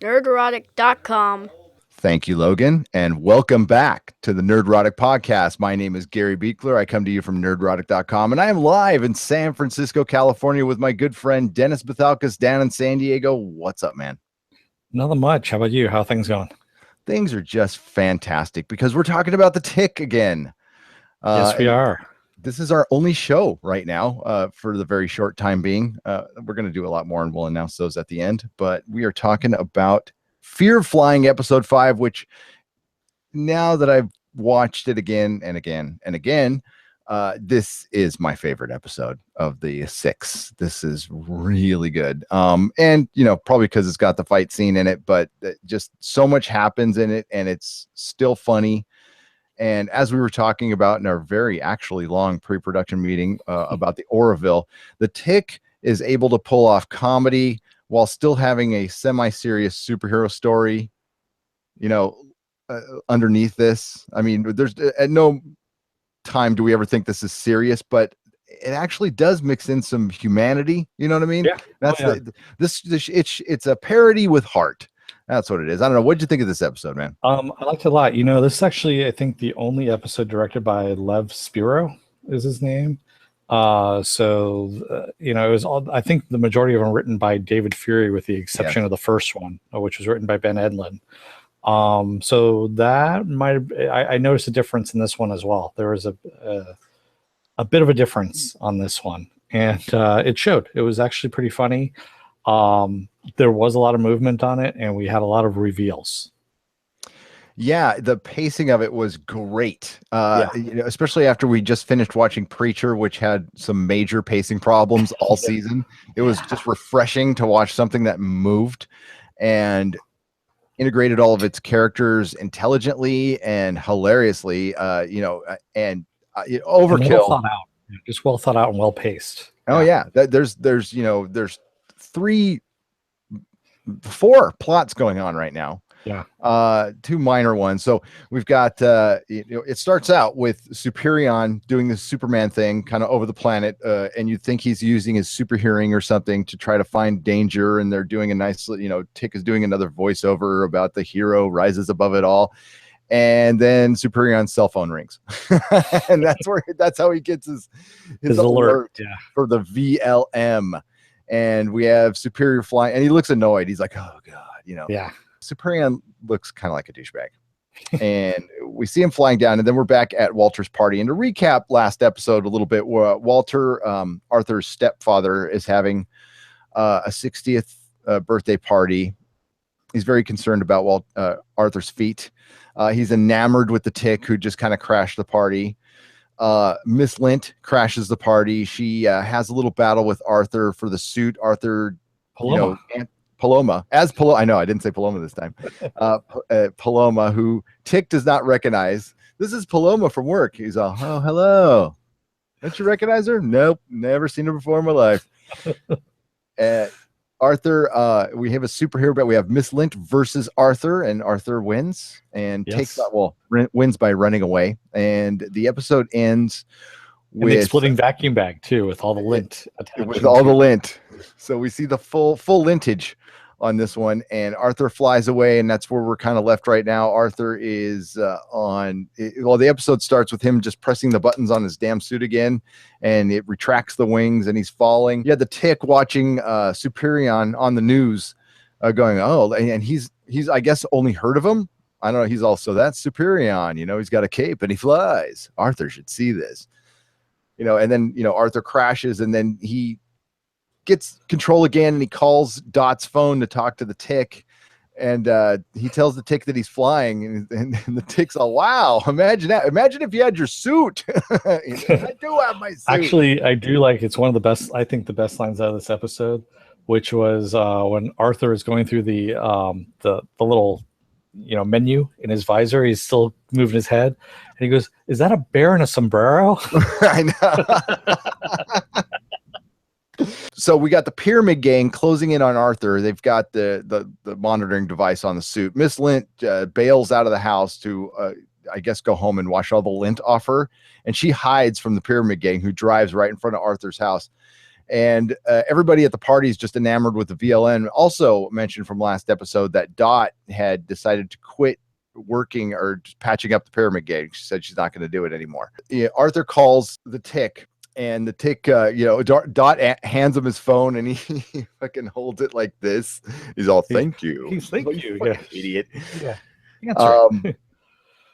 nerderotic.com. Thank you, Logan, and welcome back to the Nerdrotic Podcast. My name is Gary Buechler. I come to you from nerderotic.com, and I am live in San Francisco, California with my good friend Dennis Bithoulkas down in San Diego. What's up, man? Nothing much. How about you? How are things going? Things are just fantastic because we're talking about the Tick again. Yes, we are. This is our only show right now for the very short time being. We're going to do a lot more, and we'll announce those at the end. But we are talking about Fear of Flying episode 5, which now that I've watched it again and again and again, this is my favorite episode of the 6. This is really good. And probably because it's got the fight scene in it, but just so much happens in it and it's still funny. And as we were talking about in our very actually long pre-production meeting about the Overkill, the Tick is able to pull off comedy while still having a semi-serious superhero story, underneath this. I mean, there's at no time do we ever think this is serious, but it actually does mix in some humanity. You know what I mean? Yeah. That's it's a parody with heart. That's what it is. I don't know. What did you think of this episode, man? I liked it a lot. This is actually, I think, the only episode directed by Lev Spiro is his name. It was all, I think the majority of them written by David Fury, with the exception of the first one, which was written by Ben Edlund. So that I noticed a difference in this one as well. There was a bit of a difference on this one, and it showed. It was actually pretty funny. There was a lot of movement on it, and we had a lot of reveals. Yeah, the pacing of it was great, especially after we just finished watching Preacher, which had some major pacing problems all season. It was just refreshing to watch something that moved and integrated all of its characters intelligently and hilariously, Overkill. Well thought out. Just well thought out and well paced. Oh yeah. There's 4 plots going on right now. Yeah. 2 minor ones. So we've got it starts out with Superion doing this Superman thing kind of over the planet, and you'd think he's using his super hearing or something to try to find danger, and they're doing a nice, Tick is doing another voiceover about the hero rises above it all. And then Superion's cell phone rings. And that's how he gets his alert for the VLM. And we have Superior flying, and he looks annoyed. He's like, oh god, Yeah. Superion looks kind of like a douchebag. And we see him flying down, and then we're back at Walter's party. And to recap last episode a little bit, Walter, Arthur's stepfather, is having a 60th birthday party. He's very concerned about Arthur's feet. He's enamored with the Tick, who just kind of crashed the party. Miss Lint crashes the party. She has a little battle with Arthur for the suit. Arthur, Paloma. I know I didn't say Paloma this time. Paloma, who Tick does not recognize. This is Paloma from work. He's all, oh, hello. Don't you recognize her? Nope, never seen her before in my life. Arthur, we have a superhero, but we have Miss Lint versus Arthur, and Arthur wins and wins by running away. And the episode ends with an exploding vacuum bag too, with all the lint. So we see the full lintage on this one, and Arthur flies away, and that's where we're kind of left right now. Arthur is the episode starts with him just pressing the buttons on his damn suit again, and it retracts the wings, and he's falling. You had the Tick watching Superion on the news, going, oh, and he's I guess only heard of him. I don't know. He's also, that's Superion, he's got a cape and he flies. Arthur should see this, and then Arthur crashes, and then he gets control again, and he calls Dot's phone to talk to the Tick, and he tells the Tick that he's flying, and the Tick's all, wow, imagine that. Imagine if you had your suit. I do have my suit. Actually, I do like, it's one of the best, I think the best lines out of this episode, which was when Arthur is going through the little menu in his visor. He's still moving his head, and he goes, is that a bear in a sombrero? I know. So we got the Pyramid Gang closing in on Arthur. They've got the monitoring device on the suit. Miss Lint bails out of the house to, I guess, go home and wash all the lint off her. And she hides from the Pyramid Gang, who drives right in front of Arthur's house. And everybody at the party is just enamored with the VLN. Also mentioned from last episode that Dot had decided to quit working or just patching up the pyramid gang. She said she's not going to do it anymore. Yeah, Arthur calls the Tick, and the Tick, Dot hands him his phone, and he fucking holds it like this. He's all, thank you. Thank you. Fucking idiot. Yeah. Answer.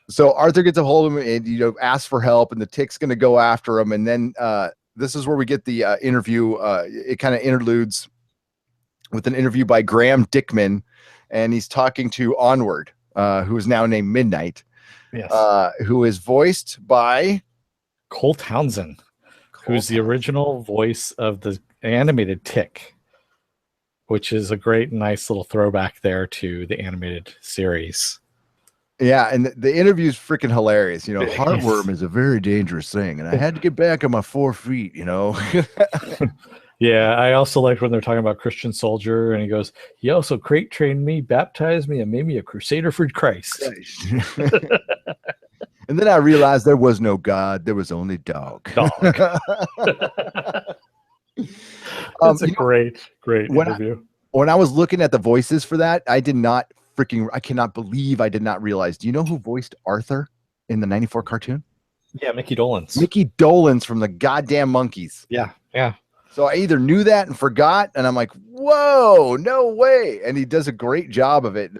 So Arthur gets a hold of him and, asks for help, and the Tick's going to go after him. And then this is where we get the interview. It kind of interludes with an interview by Graham Dickman, and he's talking to Onward, who is now named Midnight, Yes. who is voiced by Cole Townsend, who's the original voice of the animated Tick, which is a great, nice little throwback there to the animated series. Yeah, and the interview is freaking hilarious. Heartworm is a very dangerous thing, and I had to get back on my 4 feet, Yeah, I also liked when they're talking about Christian Soldier, and he goes, he also crate trained me, baptized me, and made me a crusader for Christ. And then I realized there was no God, there was only dog. That's a great interview. When I was looking at the voices for that, I cannot believe I did not realize. Do you know who voiced Arthur in the 94 cartoon? Yeah, Mickey Dolenz. Mickey Dolenz from the goddamn Monkeys. Yeah. So I either knew that and forgot, and I'm like, whoa, no way. And he does a great job of it.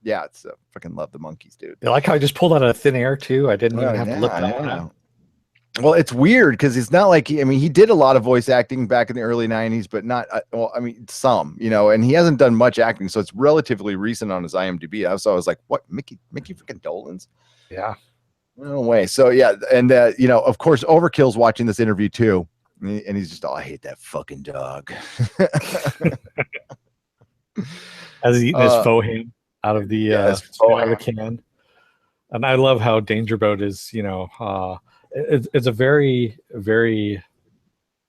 Yeah, it's fucking love the Monkeys, dude. I like how I just pulled out of thin air too. I didn't even have to look that one up. Well, it's weird because it's not like he did a lot of voice acting back in the early 90s, but not some, and he hasn't done much acting, so it's relatively recent on his IMDb. So I was like, what, Mickey freaking Dolenz? Yeah. No way. So yeah, and of course Overkill's watching this interview too, and he's just, I hate that fucking dog. As he's eating his faux ham out of the can. And I love how Danger Boat is, it's a very, very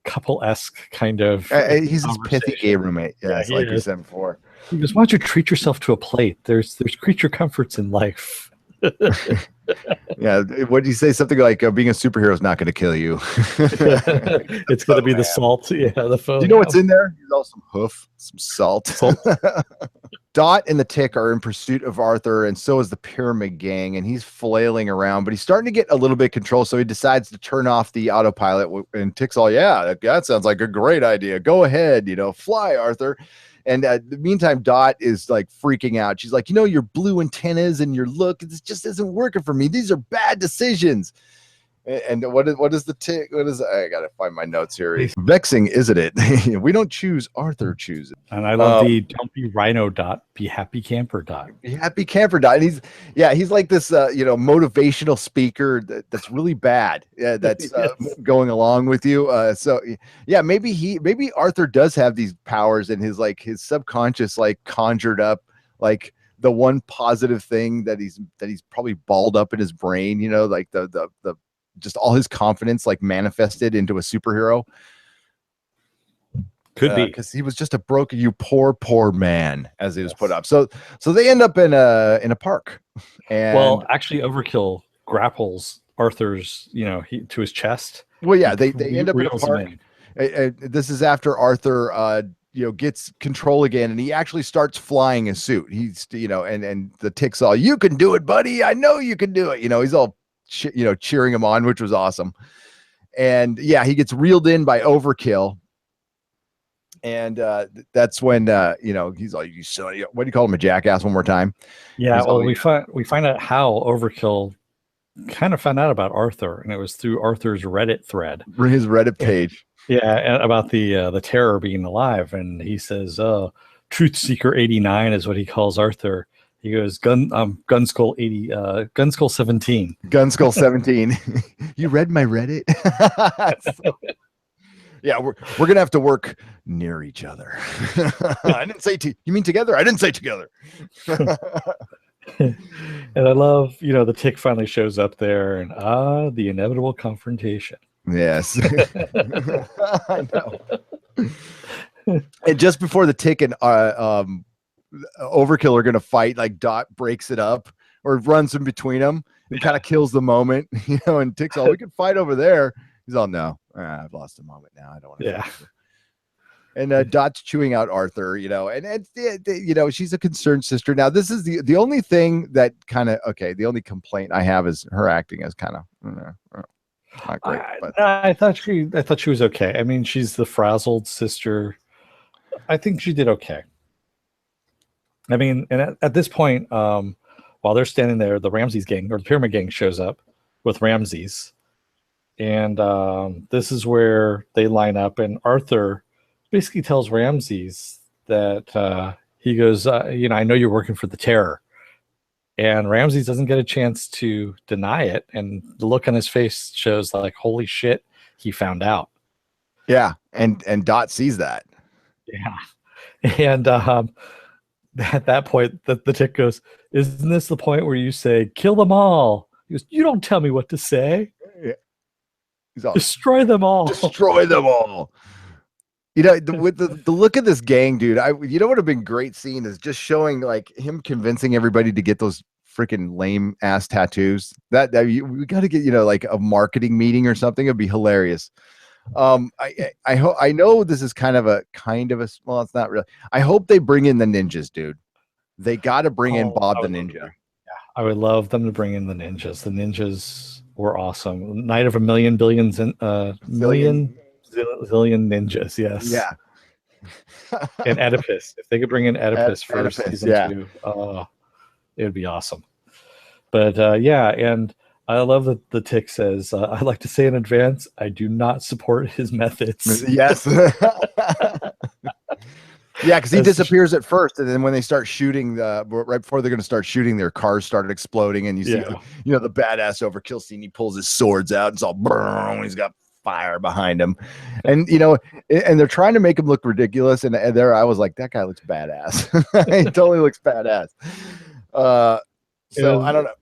couple-esque kind of. He's his pithy gay roommate. Yeah, like you said before. He goes, why don't you treat yourself to a plate? There's creature comforts in life. Yeah, what did you say? Something like being a superhero is not going to kill you. It's going to be the salt. Yeah, the phone. Do you know what's in there? There's also some hoof, some salt. Dot and the Tick are in pursuit of Arthur, and so is the Pyramid Gang, and he's flailing around, but he's starting to get a little bit control, so he decides to turn off the autopilot, and Tick's all, yeah, that sounds like a great idea. Go ahead, fly, Arthur. And the meantime, Dot is like freaking out. She's like, your blue antennas and your look, it just isn't working for me. These are bad decisions. And what is the Tick? I gotta find my notes here. Vexing, isn't it? We don't choose, Arthur chooses. And I love the don't be Rhino Dot, be happy camper Dot. Be happy camper Dot. And he's like this motivational speaker that's really bad. Yeah, that's going along with you. So yeah, maybe Arthur does have these powers, and his subconscious conjured up like the one positive thing that he's probably balled up in his brain, like the just all his confidence manifested into a superhero. Could be, because he was just a broken, you poor man, as he was put up. So they end up in a park. And actually, Overkill grapples Arthur's to his chest. Well, yeah, they end up in a park. This is after Arthur gets control again, and he actually starts flying his suit. He's and the Tick's all, you can do it, buddy, I know you can do it. He's all cheering him on, which was awesome. And yeah, he gets reeled in by Overkill, and that's when he's like, you son, what do you call him, a jackass, one more time? Yeah, we find out how Overkill kind of found out about Arthur, and it was through Arthur's Reddit thread, his Reddit page. Yeah, about the terror being alive, and he says, Truth Seeker 89 is what he calls Arthur. He goes, Gunskull 80, Gunskull 17. Gunskull 17. You read my Reddit? Yeah, we're gonna have to work near each other. I didn't say you mean together? I didn't say together. And I love, the Tick finally shows up there, and the inevitable confrontation. Yes. I know. And just before the Tick and Overkill are going to fight, Dot breaks it up or runs in between them and kind of kills the moment, and Tick's all, we can fight over there. He's all, no, I've lost the moment now. I don't want to. Yeah. And Dot's chewing out Arthur, she's a concerned sister. Now, this is the only thing that the only complaint I have is her acting is kind of not great. But I thought she was okay. I mean, she's the frazzled sister. I think she did okay. I mean, and at this point, while they're standing there, the Ramses gang or the Pyramid Gang shows up with Ramses, and this is where they line up, and Arthur basically tells Ramses that he goes, I know you're working for the Terror. And Ramses doesn't get a chance to deny it. And the look on his face shows like, holy shit, he found out. Yeah. And Dot sees that. Yeah. And at that point, the tick goes, isn't this the point where you say, kill them all? He goes, you don't tell me what to say. Yeah. Destroy them all. Destroy them all. With the look of this gang, dude, what would have been great scene is just showing like him convincing everybody to get those freaking lame ass tattoos. We got to get like a marketing meeting or something. It'd be hilarious. I know this is kind of a well, it's not really. I hope they bring in the ninjas, dude. They got to bring in Bob the Ninja. Yeah, I would love them to bring in the ninjas. The ninjas were awesome. Night of a million billions and zillion ninjas. Yes. Yeah. And Oedipus. If they could bring in Oedipus for season 2, it would be awesome. But and I love that the tick says, I'd like to say in advance, I do not support his methods. Yes. Yeah, because he disappears at first, and then when they start shooting, right before they're going to start shooting, their cars started exploding, and you see, the badass Overkill scene. He pulls his swords out, and it's all burn. He's got fire behind him, and and they're trying to make him look ridiculous. And there, I was like, that guy looks badass. He totally looks badass. So I don't know.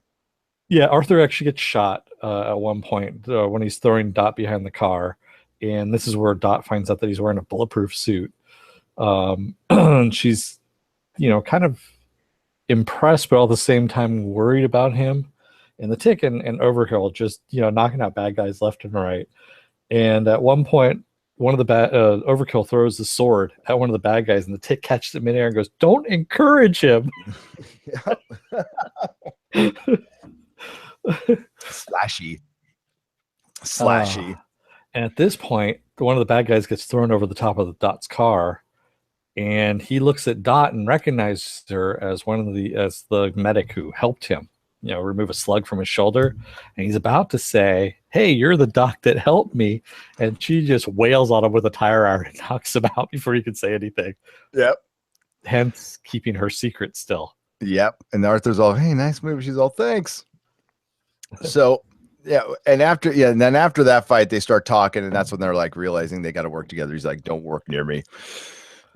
Yeah, Arthur actually gets shot at one point when he's throwing Dot behind the car, and this is where Dot finds out that he's wearing a bulletproof suit. She's, kind of impressed, but all at the same time worried about him. And the tick and Overkill just, knocking out bad guys left and right. And at one point, one of the Overkill throws the sword at one of the bad guys, and the tick catches it midair and goes, "Don't encourage him." Slashy. And at this point, one of the bad guys gets thrown over the top of the Dot's car, and he looks at Dot and recognizes her as as the medic who helped him, remove a slug from his shoulder. And he's about to say, "Hey, you're the doc that helped me," and she just wails on him with a tire iron and knocks him out before he can say anything. Yep. Hence, keeping her secret still. Yep. And Arthur's all, "Hey, nice movie." She's all, "Thanks." So and then after that fight, they start talking, and that's when they're like realizing they got to work together. He's like, "Don't work near me."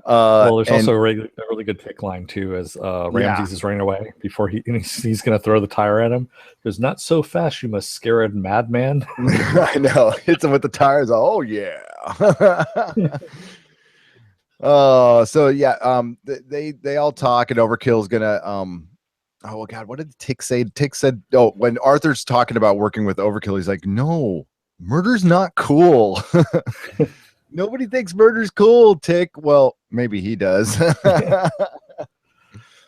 Well, there's also a really good pick line too, as Ramses is running away before he's going to throw the tire at him. He goes, "Not so fast, you must scare a madman." I know. Hits him with the tires. Oh yeah. They all talk, and Overkill's gonna oh God, what did the tick say? Tick said, when Arthur's talking about working with Overkill, he's like, "No, murder's not cool." Nobody thinks murder's cool, Tick. Well, maybe he does. And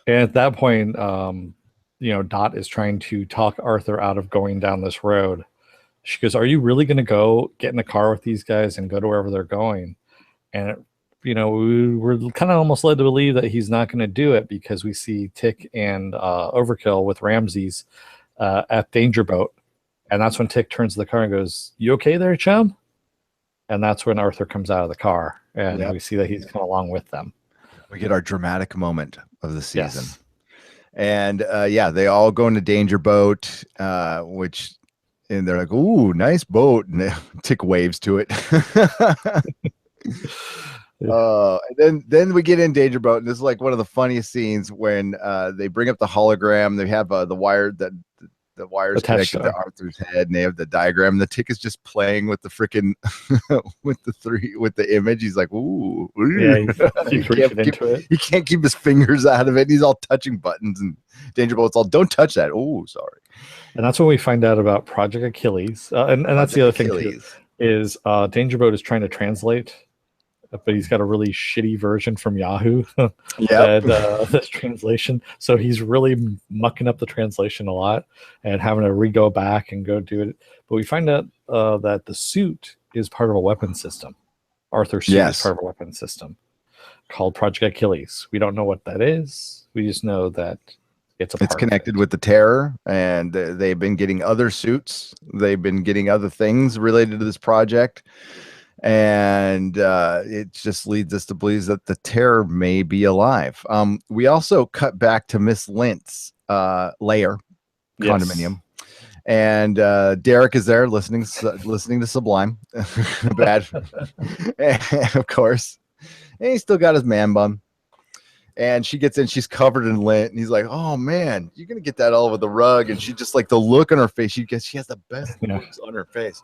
at that point, Dot is trying to talk Arthur out of going down this road. She goes, "Are you really going to go get in a car with these guys and go to wherever they're going?" And, we're kind of almost led to believe that he's not going to do it, because we see Tick and Overkill with Ramses at Danger Boat. And that's when Tick turns to the car and goes, "You okay there, chum?" And that's when Arthur comes out of the car, and we see that he's come along with them. We get our dramatic moment of the season. Yes. And they all go into Danger Boat, and they're like, "Ooh, nice boat." And Tick waves to it. And then we get in Danger Boat, and this is like one of the funniest scenes when they bring up the hologram. They have the wires connected to Arthur's head, and they have the diagram. The Tick is just playing with the freaking with the image. He's like, "Ooh, yeah." He can't keep his fingers out of it. He's all touching buttons, and Danger Boat's all, "Don't touch that." "Oh, sorry." And that's when we find out about Project Achilles, and that's the other thing too, is Danger Boat is trying to translate but he's got a really shitty version from Yahoo Yep. this translation. So he's really mucking up the translation a lot and having to go back and go do it. But we find out that the suit is part of a weapon system. Arthur's suit is part of a weapon system called Project Achilles. We don't know what that is. We just know that it's connected with the Terror, and they've been getting other suits. They've been getting other things related to this project. And it just leads us to believe that the Terror may be alive. We also cut back to Miss Lints' lair, condominium. And Derek is there listening to Sublime. Bad. And of course. And he's still got his man bun. And she gets in, she's covered in lint, and he's like, "Oh man, you're gonna get that all over the rug." And she just like the look on her face. She has the best looks on her face.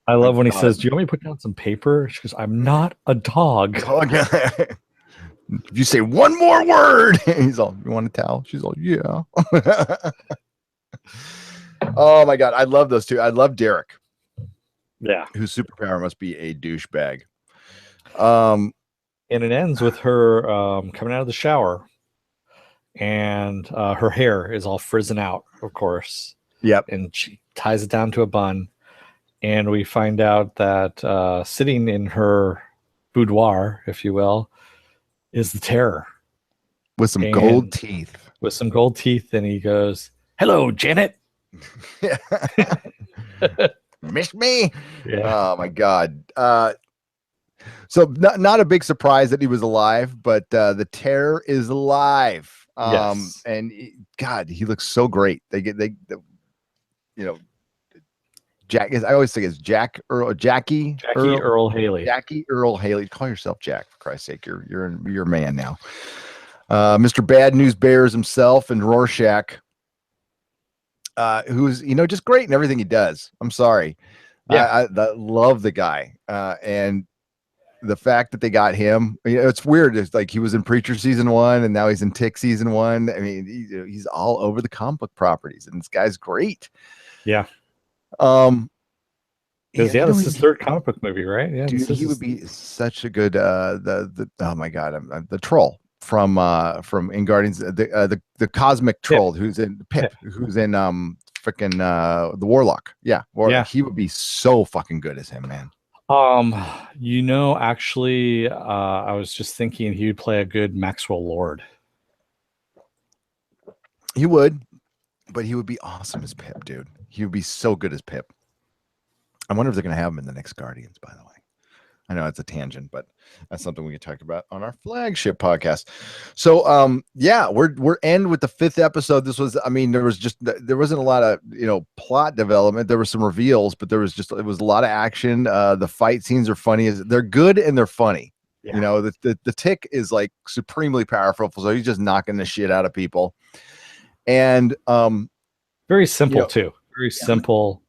I love when he says, "Do you want me to put down some paper?" She goes, "I'm not a dog." If you say one more word, he's all, "You want a towel?" She's all, "Yeah." Oh my god, I love those two. I love Derek. Yeah, whose superpower must be a douchebag. And it ends with her coming out of the shower, and her hair is all frizzing out, of course. Yep. And she ties it down to a bun, and we find out that sitting in her boudoir, if you will, is the Terror. With some gold teeth. With some gold teeth, and he goes, "Hello, Janet." Miss me? Yeah. Oh my god. So not a big surprise that he was alive, but the Terror is alive. Yes. And God, he looks so great. Jack is, I always think it's Jackie Earl Haley. Jackie Earl Haley. Call yourself Jack, for Christ's sake. You're a man now. Mr. Bad News Bears himself, and Rorschach, who's just great in everything he does. I'm sorry. Yeah, I love the guy. And the fact that they got him, it's weird. It's like he was in Preacher season 1, and now he's in Tick season 1. I mean, he's all over the comic book properties, and this guy's great. Yeah. Because this is his third comic book movie, right? Yeah, dude, he would be such a good the oh my god, the troll from in Guardians, the cosmic troll who's in Pip, who's in freaking the Warlock. Yeah, he would be so fucking good as him, man. Actually, I was just thinking he would play a good Maxwell Lord. He would, but he would be awesome as Pip, dude. He would be so good as Pip. I wonder if they're going to have him in the next Guardians, by the way. I know it's a tangent, but that's something we can talk about on our flagship podcast. So, we're end with the 5th episode. This was, there wasn't a lot of, plot development. There were some reveals, but it was a lot of action. The fight scenes are funny. They're good and they're funny. Yeah. The Tick is like supremely powerful. So he's just knocking the shit out of people. And, very simple too. Very simple.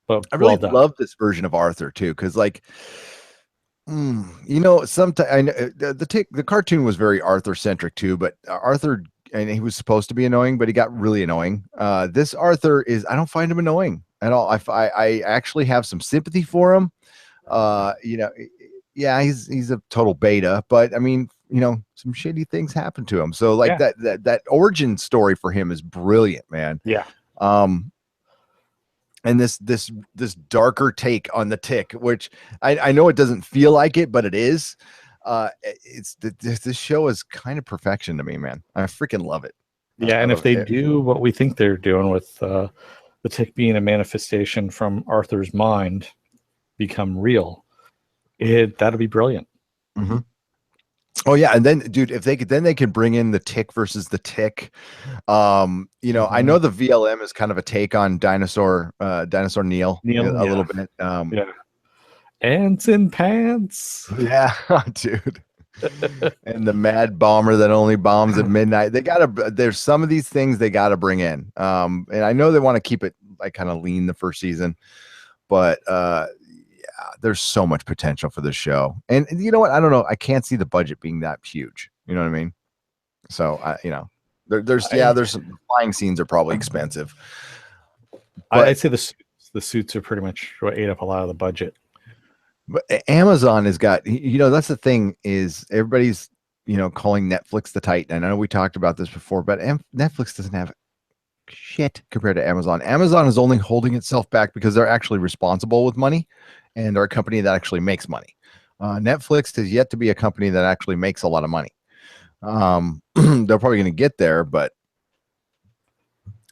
But I really love this version of Arthur too. Cause like, sometimes the cartoon was very Arthur centric too, but Arthur, and he was supposed to be annoying, but he got really annoying. This Arthur I don't find him annoying at all. I actually have some sympathy for him. He's a total beta, but I mean, some shitty things happen to him. So like that origin story for him is brilliant, man. Yeah. And this darker take on the Tick, which I know it doesn't feel like it, but it is. This show is kind of perfection to me, man. I freaking love it. Yeah, and if they do what we think they're doing with the Tick being a manifestation from Arthur's mind become real, that'll be brilliant. Mm-hmm. Oh yeah, and then, dude, if they could, then they could bring in the Tick versus the Tick. I know the VLM is kind of a take on Dinosaur Neil a little bit. Ants in pants. Yeah, dude. And the mad bomber that only bombs at midnight. There's some of these things they gotta bring in. And I know they want to keep it like kind of lean the first season, but there's so much potential for this show. And you know what? I don't know. I can't see the budget being that huge. You know what I mean? So there's some flying scenes are probably expensive. I'd say the suits are pretty much what ate up a lot of the budget. But Amazon has got, that's the thing is everybody's, calling Netflix the Titan. I know we talked about this before, but Netflix doesn't have shit compared to Amazon. Amazon is only holding itself back because they're actually responsible with money and they're a company that actually makes money. Netflix has yet to be a company that actually makes a lot of money. They're probably going to get there, but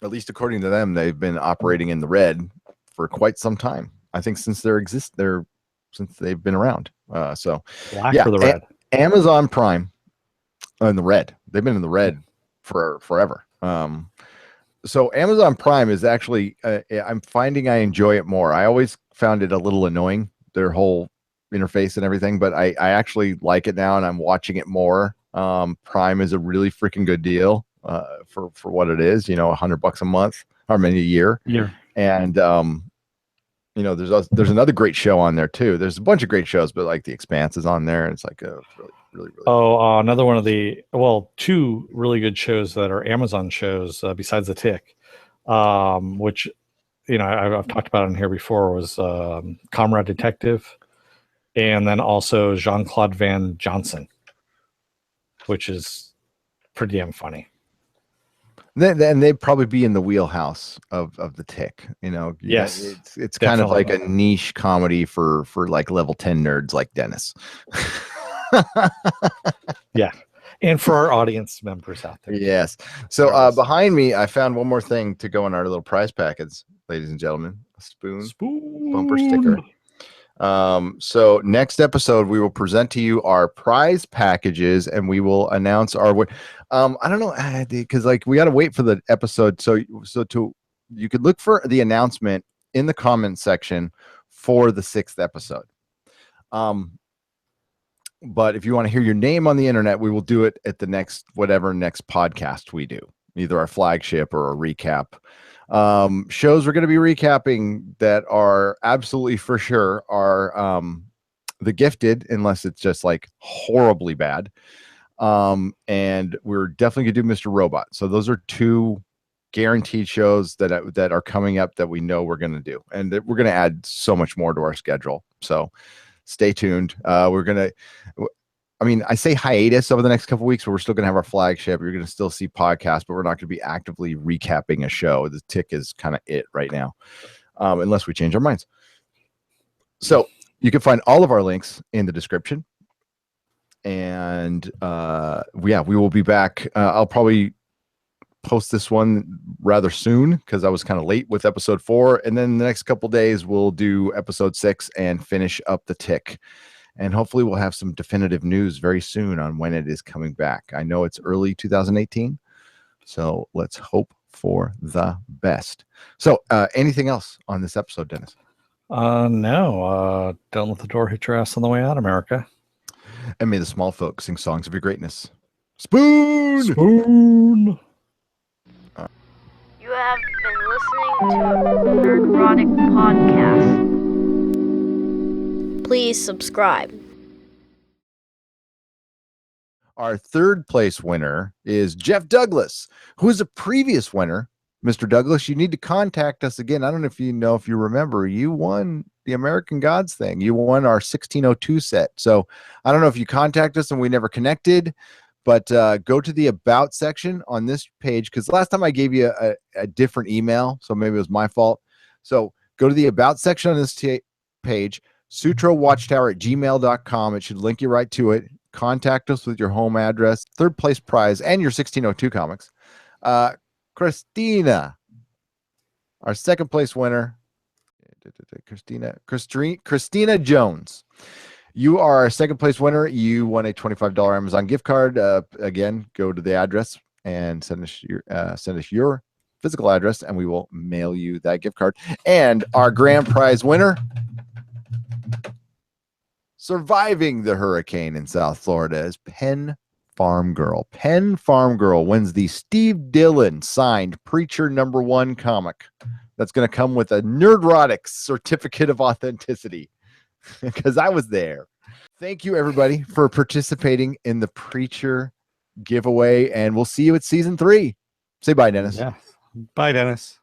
at least according to them, they've been operating in the red for quite some time. I think since since they've been around. So Black yeah, or the red? Amazon Prime in the red. They've been in the red for forever. So Amazon Prime is actually, I'm finding I enjoy it more. I always found it a little annoying, their whole interface and everything, but I actually like it now and I'm watching it more. Prime is a really freaking good deal for what it is, $100 a month or maybe a year. Yeah. And, there's another great show on there too. There's a bunch of great shows, but like The Expanse is on there. And it's like a really. Oh, another one of two really good shows that are Amazon shows besides The Tick, which, I've talked about in here before, was Comrade Detective, and then also Jean-Claude Van Johnson, which is pretty damn funny. Then they'd probably be in the wheelhouse of The Tick. Yes, it's kind of like a niche comedy for like level 10 nerds like Dennis. Yeah, and for our audience members out there. Yes. So behind me, I found one more thing to go in our little prize packets, ladies and gentlemen. A spoon bumper sticker. So next episode, we will present to you our prize packages and we will announce our I don't know, because like we got to wait for the episode. So you could look for the announcement in the comment section for the 6th episode. But if you want to hear your name on the internet, we will do it at the next podcast we do, either our flagship or a recap. Shows we're going to be recapping that are absolutely for sure are The Gifted, unless it's just like horribly bad. And we're definitely going to do Mr. Robot. So those are 2 guaranteed shows that are coming up that we know we're going to do. And we're going to add so much more to our schedule. So stay tuned. I say hiatus over the next couple of weeks, but we're still going to have our flagship. You're going to still see podcasts, but we're not going to be actively recapping a show. The Tick is kind of it right now, unless we change our minds. So you can find all of our links in the description. And we will be back. I'll probably post this one rather soon because I was kind of late with episode 4. And then the next couple days, we'll do episode 6 and finish up The Tick. And hopefully we'll have some definitive news very soon on when it is coming back. I know it's early 2018, so let's hope for the best. So anything else on this episode, Dennis? No. Don't let the door hit your ass on the way out, America. And may the small folk sing songs of your greatness. Spoon! Spoon! You have been listening to a Nerdrotic podcast. Please subscribe. Our 3rd place winner is Jeff Douglas, who is a previous winner. Mr. Douglas, you need to contact us again. I don't know if you remember, you won the American Gods thing. You won our 1602 set. So I don't know if you contact us and we never connected, but go to the About section on this page, because last time I gave you a different email, so maybe it was my fault. So go to the About section on this page, sutrowatchtower@gmail.com. It should link you right to it. Contact us with your home address, 3rd place prize, and your 1602 comics. Christina, our 2nd place winner, Christina Jones. You are our 2nd place winner. You won a $25 Amazon gift card. Again, go to the address and send us your physical address, and we will mail you that gift card. And our grand prize winner, surviving the hurricane in South Florida, is Penn Farm Girl. Penn Farm Girl wins the Steve Dillon signed Preacher #1 comic. That's going to come with a Nerdrotic certificate of authenticity, because I was there. Thank you, everybody, for participating in the Preacher giveaway, and we'll see you at season 3. Say bye, Dennis. Yeah. Bye, Dennis.